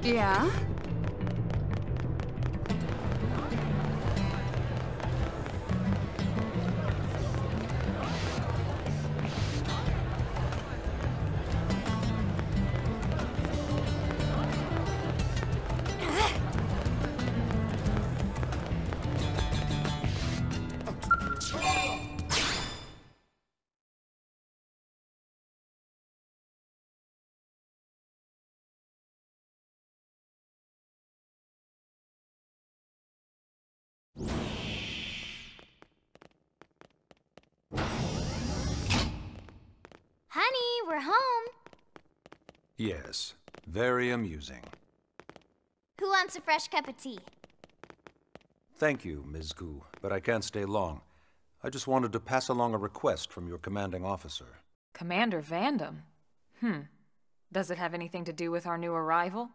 Yeah? Honey, we're home. Yes, very amusing. Who wants a fresh cup of tea? Thank you, Ms. Gu, but I can't stay long. I just wanted to pass along a request from your commanding officer. Commander Vandam? Does it have anything to do with our new arrival?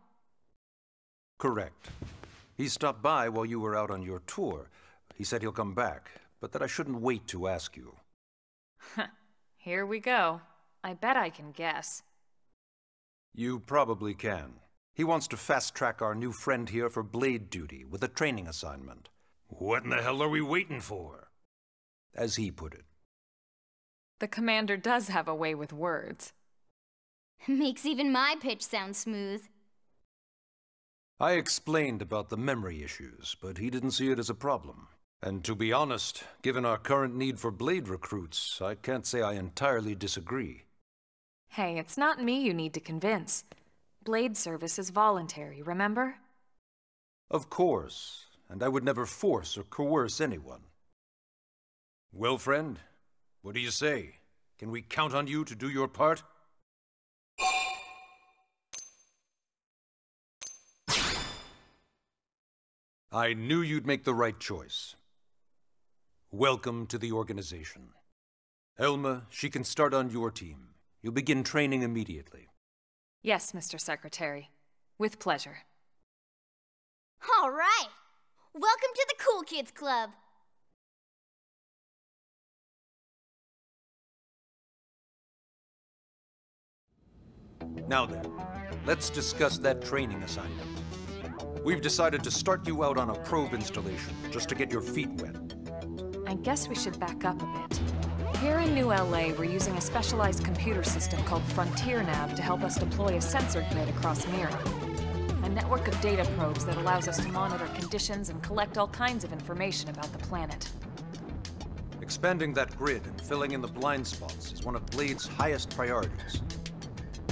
Correct. He stopped by while you were out on your tour. He said he'll come back, but that I shouldn't wait to ask you. Here we go. I bet I can guess. You probably can. He wants to fast-track our new friend here for blade duty with a training assignment. What in the hell are we waiting for? As he put it. The commander does have a way with words. Makes even my pitch sound smooth. I explained about the memory issues, but he didn't see it as a problem. And to be honest, given our current need for blade recruits, I can't say I entirely disagree. Hey, it's not me you need to convince. Blade service is voluntary, remember? Of course, and I would never force or coerce anyone. Well, friend, what do you say? Can we count on you to do your part? I knew you'd make the right choice. Welcome to the organization. Elma, she can start on your team. You'll begin training immediately. Yes, Mr. Secretary. With pleasure. All right. Welcome to the Cool Kids Club. Now then, let's discuss that training assignment. We've decided to start you out on a probe installation, just to get your feet wet. I guess we should back up a bit. Here in New LA, we're using a specialized computer system called Frontier Nav to help us deploy a sensor grid across Mira. A network of data probes that allows us to monitor conditions and collect all kinds of information about the planet. Expanding that grid and filling in the blind spots is one of Blade's highest priorities.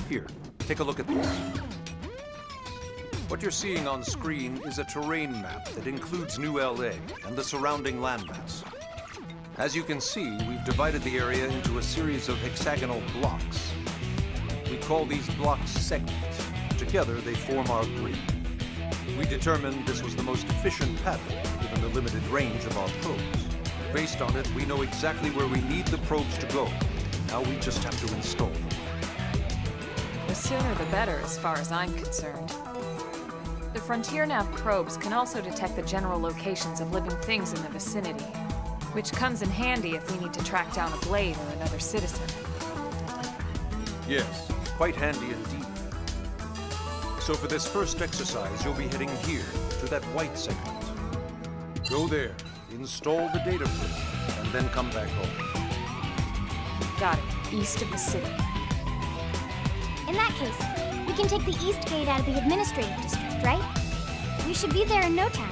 Here, take a look at this. What you're seeing on screen is a terrain map that includes New LA and the surrounding landmass. As you can see, we've divided the area into a series of hexagonal blocks. We call these blocks segments. Together, they form our grid. We determined this was the most efficient pattern, given the limited range of our probes. Based on it, we know exactly where we need the probes to go. Now we just have to install them. The sooner the better, as far as I'm concerned. The Frontier Nav probes can also detect the general locations of living things in the vicinity, which comes in handy if we need to track down a blade or another citizen. Yes, quite handy indeed. So for this first exercise, you'll be heading here, to that white segment. Go there, install the data probe, and then come back home. Got it. East of the city. In that case, we can take the east gate out of the administrative district, right? We should be there in no time.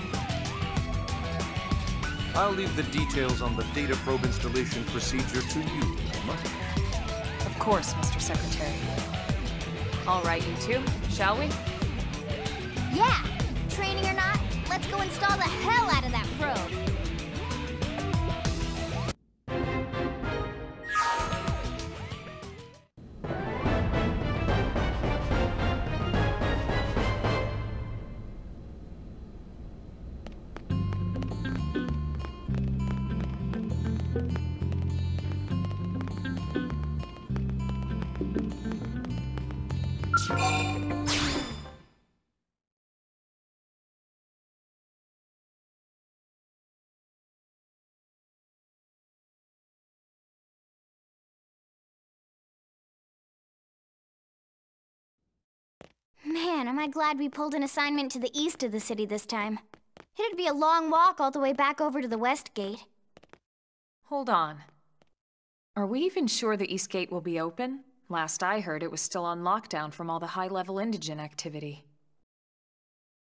I'll leave the details on the data probe installation procedure to you, Elma. Of course, Mr. Secretary. All right, you two, shall we? Yeah! Training or not, let's go install the hell out of that probe! Am I glad we pulled an assignment to the east of the city this time. It'd be a long walk all the way back over to the west gate. Hold on. Are we even sure the East Gate will be open? Last I heard, it was still on lockdown from all the high-level indigent activity.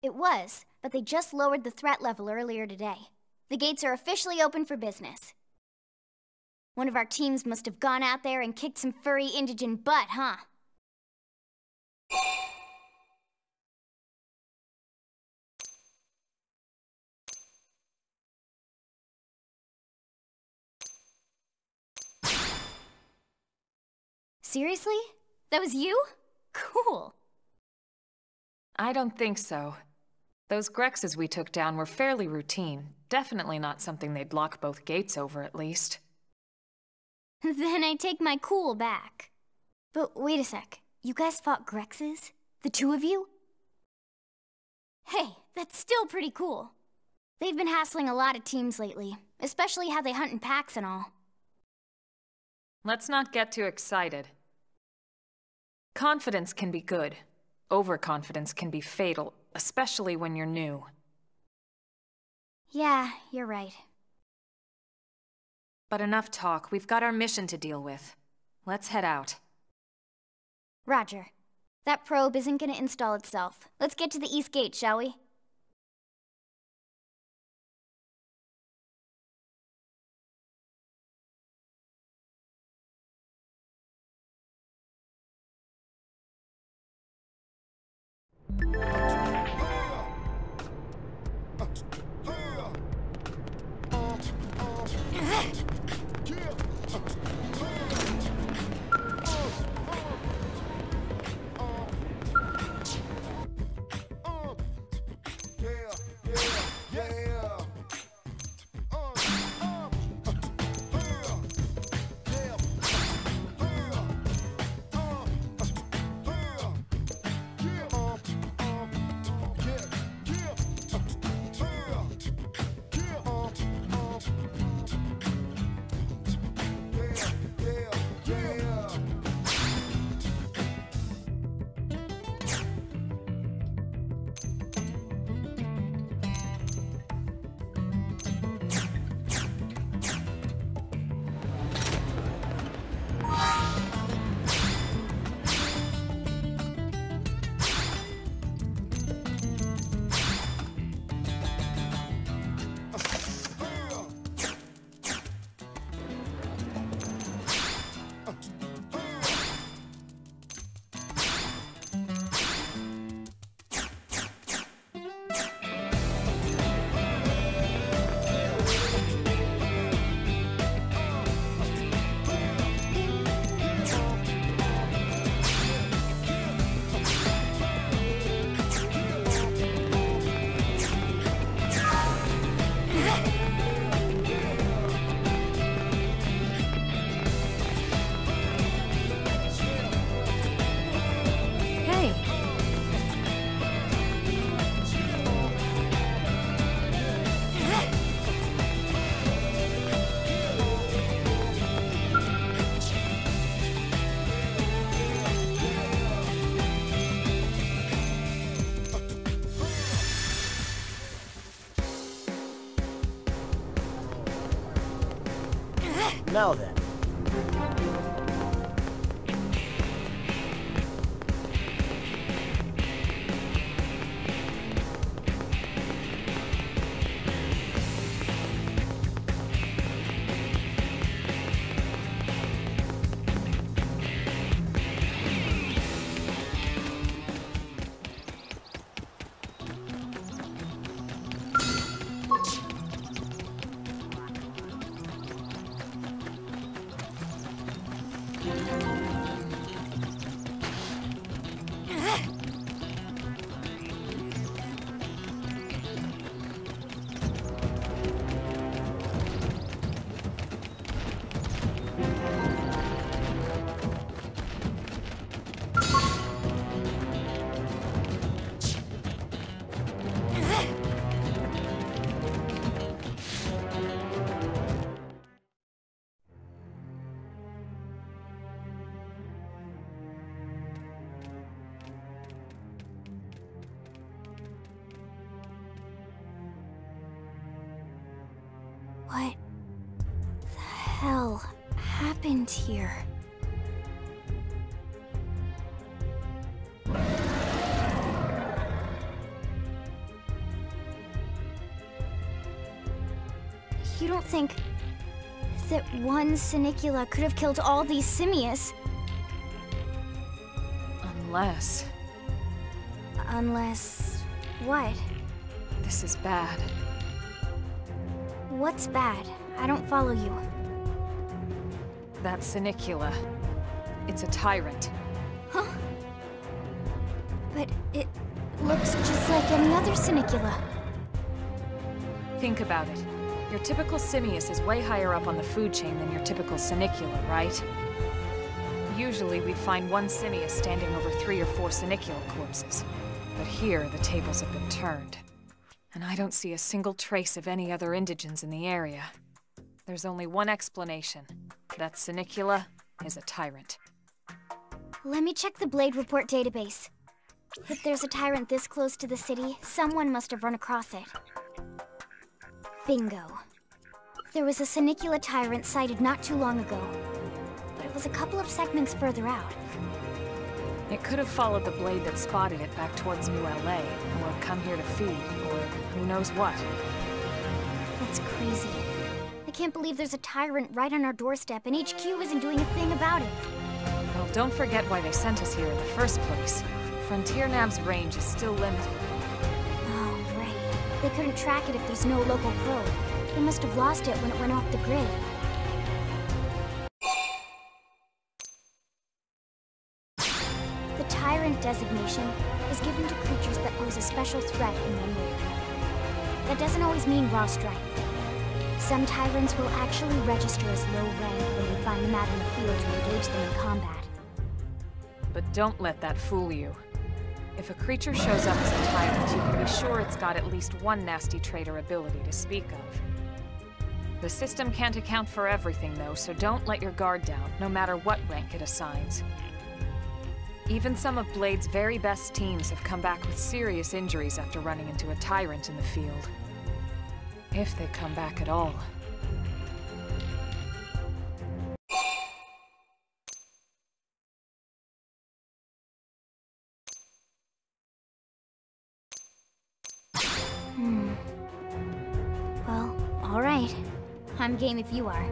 It was, but they just lowered the threat level earlier today. The gates are officially open for business. One of our teams must have gone out there and kicked some furry indigent butt, huh? Seriously? That was you? Cool. I don't think so. Those Grexes we took down were fairly routine. Definitely not something they'd lock both gates over, at least. Then I take my cool back. But wait a sec. You guys fought Grexes? The two of you? Hey, that's still pretty cool. They've been hassling a lot of teams lately, especially how they hunt in packs and all. Let's not get too excited. Confidence can be good. Overconfidence can be fatal, especially when you're new. Yeah, you're right. But enough talk. We've got our mission to deal with. Let's head out. Roger. That probe isn't gonna install itself. Let's get to the East Gate, shall we? Now then. Frontier. You don't think that one Sinicula could have killed all these simius? Unless... Unless... what? This is bad. What's bad? I don't follow you. That Sinicula. It's a tyrant. Huh? But it looks just like any other Sinicula. Think about it. Your typical simius is way higher up on the food chain than your typical Sinicula, right? Usually we'd find one simius standing over 3 or 4 Sinicula corpses. But here, the tables have been turned. And I don't see a single trace of any other indigens in the area. There's only one explanation. That Sinicula is a tyrant. Let me check the Blade Report database. If there's a tyrant this close to the city, someone must have run across it. Bingo. There was a Sinicula tyrant sighted not too long ago, but it was a couple of segments further out. It could have followed the blade that spotted it back towards New LA, or come here to feed, or who knows what. That's crazy. I can't believe there's a tyrant right on our doorstep and HQ isn't doing a thing about it. Well, don't forget why they sent us here in the first place. Frontier Nav's range is still limited. Oh, right. They couldn't track it if there's no local probe. They must have lost it when it went off the grid. The Tyrant designation is given to creatures that pose a special threat in one way or another. That doesn't always mean raw strength. Some Tyrants will actually register as low rank when we find them out in the field to engage them in combat. But don't let that fool you. If a creature shows up as a tyrant, you can be sure it's got at least one nasty trait or ability to speak of. The system can't account for everything, though, so don't let your guard down, no matter what rank it assigns. Even some of Blade's very best teams have come back with serious injuries after running into a tyrant in the field. If they come back at all. Well, all right. I'm game if you are.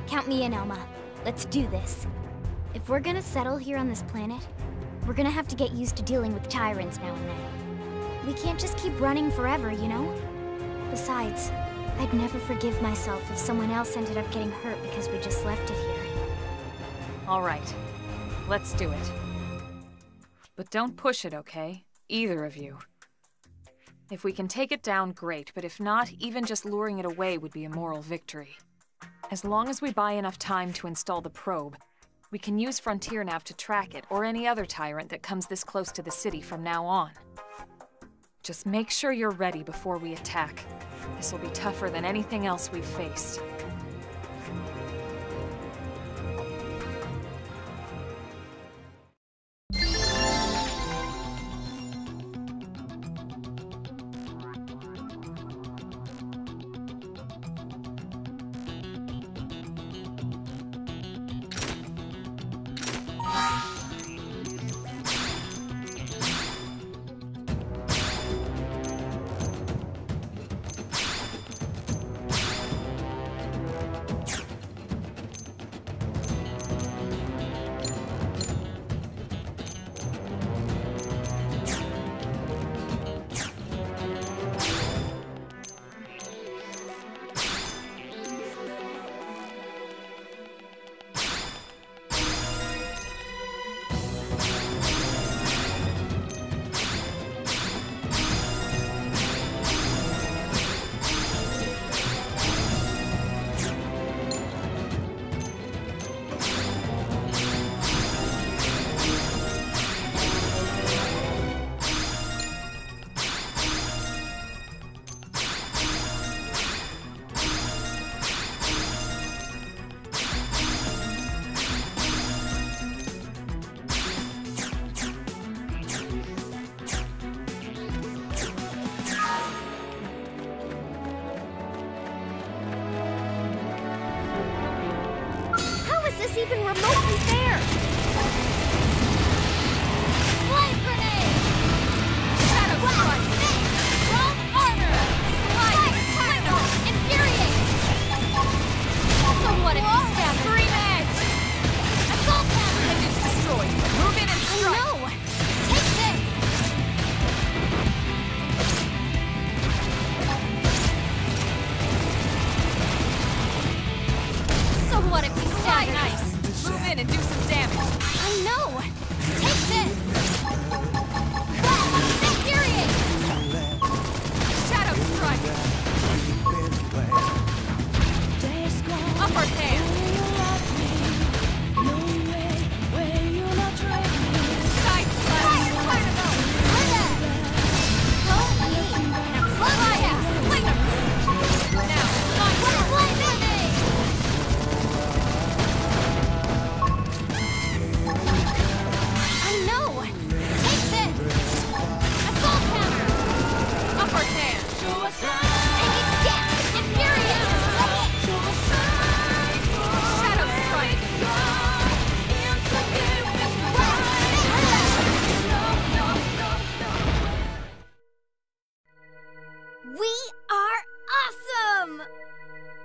Count me in, Elma. Let's do this. If we're gonna settle here on this planet, we're gonna have to get used to dealing with tyrants now and then. We can't just keep running forever, you know? Besides, I'd never forgive myself if someone else ended up getting hurt because we just left it here. All right. Let's do it. But don't push it, okay? Either of you. If we can take it down, great, but if not, even just luring it away would be a moral victory. As long as we buy enough time to install the probe, we can use Frontier Nav to track it, or any other tyrant that comes this close to the city from now on. Just make sure you're ready before we attack. This will be tougher than anything else we've faced.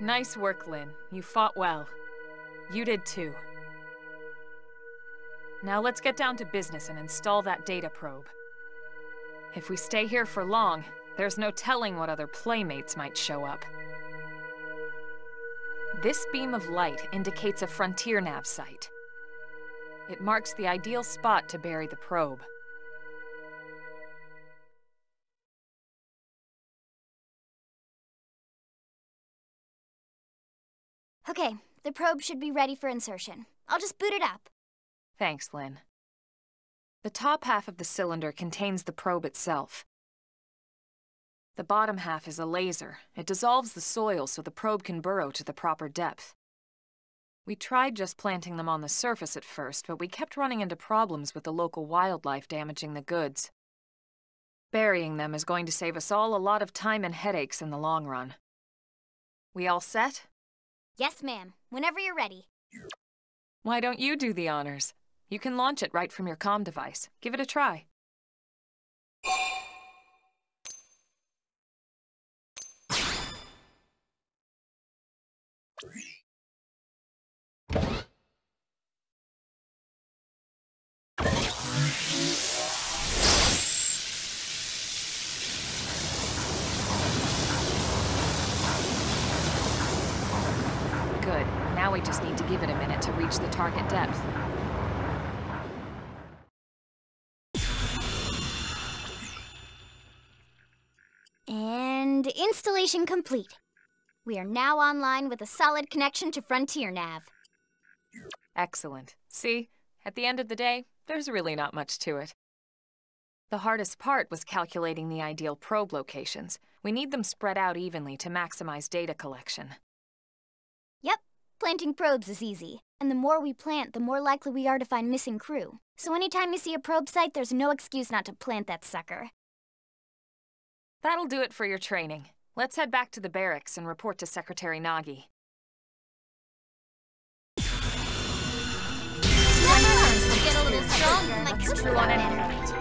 Nice work, Lynn. You fought well. You did too. Now let's get down to business and install that data probe. If we stay here for long, there's no telling what other playmates might show up. This beam of light indicates a Frontier Nav site. It marks the ideal spot to bury the probe. Okay, the probe should be ready for insertion. I'll just boot it up. Thanks, Lynn. The top half of the cylinder contains the probe itself. The bottom half is a laser. It dissolves the soil so the probe can burrow to the proper depth. We tried just planting them on the surface at first, but we kept running into problems with the local wildlife damaging the goods. Burying them is going to save us all a lot of time and headaches in the long run. We all set? Yes, ma'am. Whenever you're ready. Why don't you do the honors? You can launch it right from your comm device. Give it a try. Good. Now we just need to give it a minute to reach the target depth. And installation complete. We are now online with a solid connection to Frontier Nav. Excellent. See, at the end of the day, there's really not much to it. The hardest part was calculating the ideal probe locations. We need them spread out evenly to maximize data collection. Yep, planting probes is easy. And the more we plant, the more likely we are to find missing crew. So anytime you see a probe site, there's no excuse not to plant that sucker. That'll do it for your training. Let's head back to the barracks and report to Secretary Nagi. We'll get a little stronger. That's true on any point.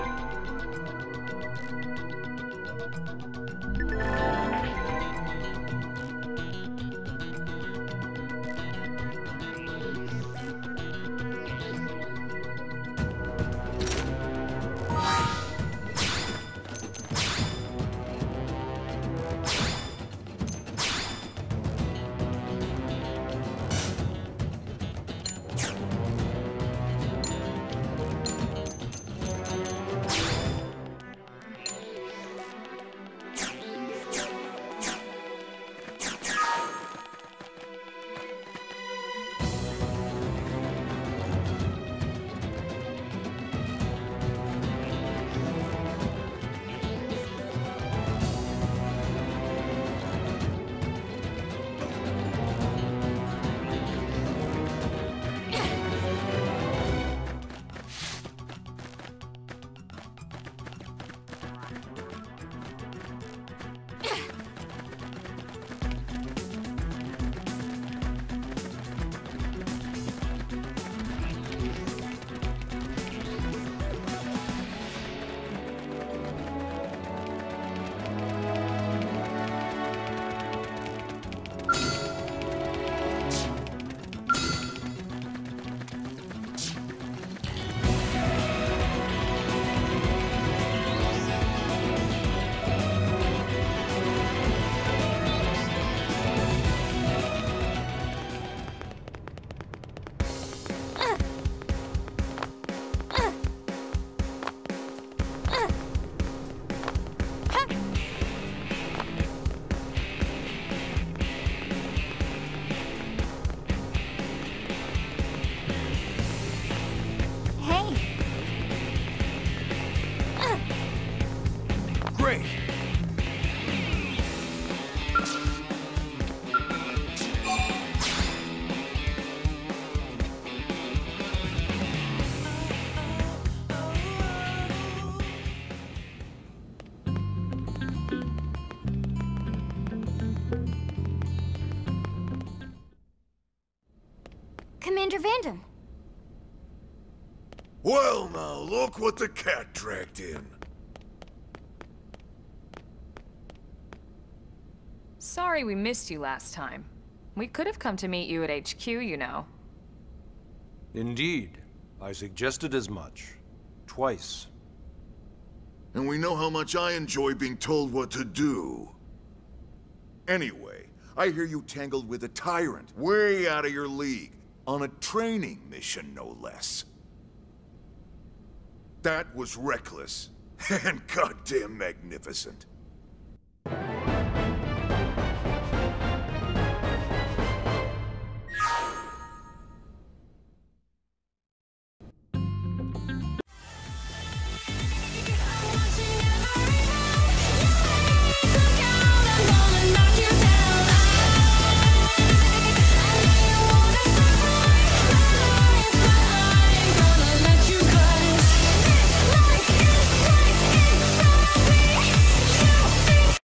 Commander Vandam. Well now, look what the cat dragged in. Sorry we missed you last time. We could have come to meet you at HQ, you know. Indeed. I suggested as much. Twice. And we know how much I enjoy being told what to do. Anyway, I hear you tangled with a tyrant, way out of your league, on a training mission, no less. That was reckless, and goddamn magnificent.